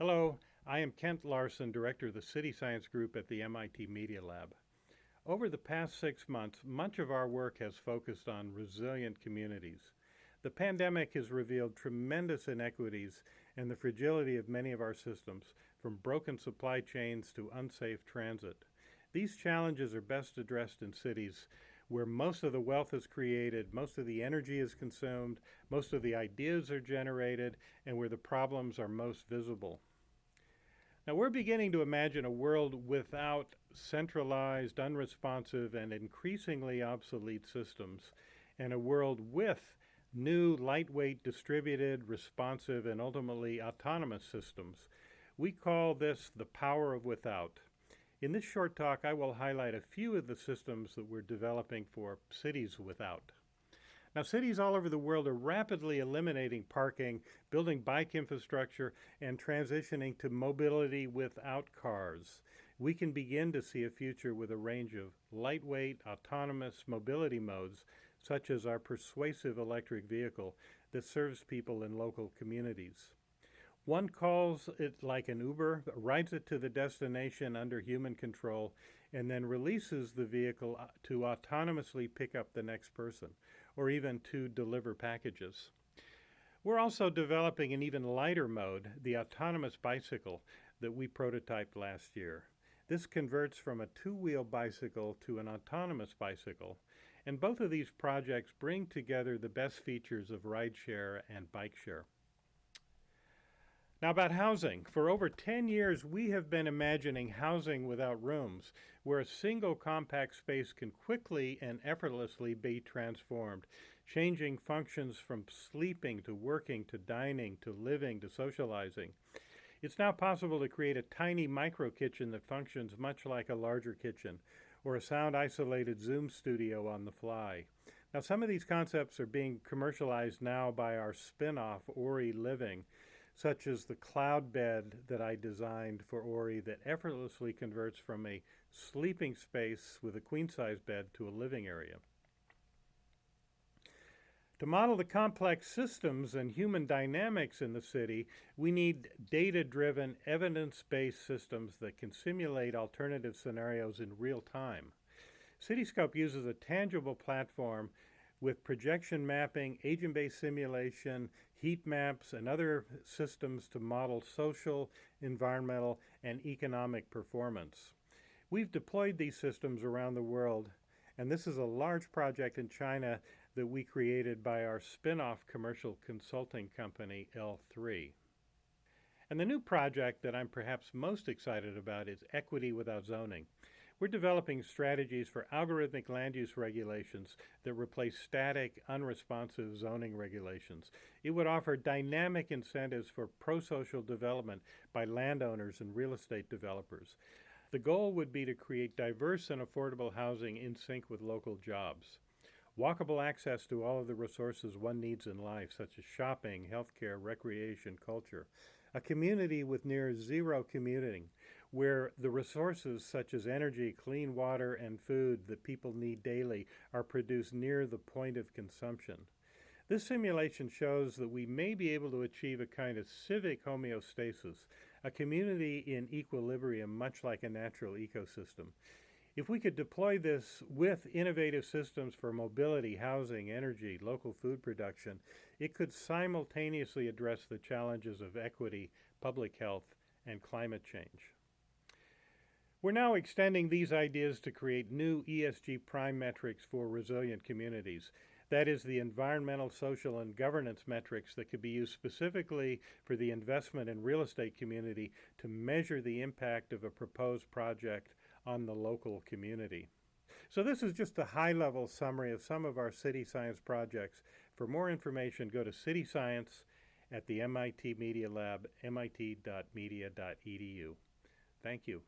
Hello, I am Kent Larson, Director of the City Science Group at the MIT Media Lab. Over the past 6 months, much of our work has focused on resilient communities. The pandemic has revealed tremendous inequities and the fragility of many of our systems, from broken supply chains to unsafe transit. These challenges are best addressed in cities where most of the wealth is created, most of the energy is consumed, most of the ideas are generated, and where the problems are most visible. Now, we're beginning to imagine a world without centralized, unresponsive, and increasingly obsolete systems, and a world with new, lightweight, distributed, responsive, and ultimately autonomous systems. We call this the power of without. In this short talk, I will highlight a few of the systems that we're developing for cities without. Now, cities all over the world are rapidly eliminating parking, building bike infrastructure, and transitioning to mobility without cars. We can begin to see a future with a range of lightweight, autonomous mobility modes, such as our persuasive electric vehicle that serves people in local communities. One calls it like an Uber, rides it to the destination under human control, and then releases the vehicle to autonomously pick up the next person, or even to deliver packages. We're also developing an even lighter mode, the autonomous bicycle, that we prototyped last year. This converts from a two-wheel bicycle to an autonomous bicycle, and both of these projects bring together the best features of rideshare and bike share. Now, about housing. For over 10 years, we have been imagining housing without rooms, where a single compact space can quickly and effortlessly be transformed, changing functions from sleeping to working to dining to living to socializing. It's now possible to create a tiny micro kitchen that functions much like a larger kitchen, or a sound-isolated Zoom studio on the fly. Now, some of these concepts are being commercialized now by our spin-off, Ori Living, such as the cloud bed that I designed for Ori that effortlessly converts from a sleeping space with a queen-size bed to a living area. To model the complex systems and human dynamics in the city, we need data-driven, evidence-based systems that can simulate alternative scenarios in real time. Cityscope uses a tangible platform with projection mapping, agent-based simulation, heat maps, and other systems to model social, environmental, and economic performance. We've deployed these systems around the world, and this is a large project in China that we created by our spin-off commercial consulting company, L3. And the new project that I'm perhaps most excited about is equity without zoning. We're developing strategies for algorithmic land use regulations that replace static, unresponsive zoning regulations. It would offer dynamic incentives for pro-social development by landowners and real estate developers. The goal would be to create diverse and affordable housing in sync with local jobs. Walkable access to all of the resources one needs in life, such as shopping, healthcare, recreation, culture. A community with near zero commuting, where the resources such as energy, clean water, and food that people need daily are produced near the point of consumption. This simulation shows that we may be able to achieve a kind of civic homeostasis, a community in equilibrium much like a natural ecosystem. If we could deploy this with innovative systems for mobility, housing, energy, local food production, it could simultaneously address the challenges of equity, public health, and climate change. We're now extending these ideas to create new ESG prime metrics for resilient communities. That is, the environmental, social, and governance metrics that could be used specifically for the investment and real estate community to measure the impact of a proposed project on the local community. So this is just a high-level summary of some of our city science projects. For more information, go to City Science at the MIT Media Lab, mit.media.edu. Thank you.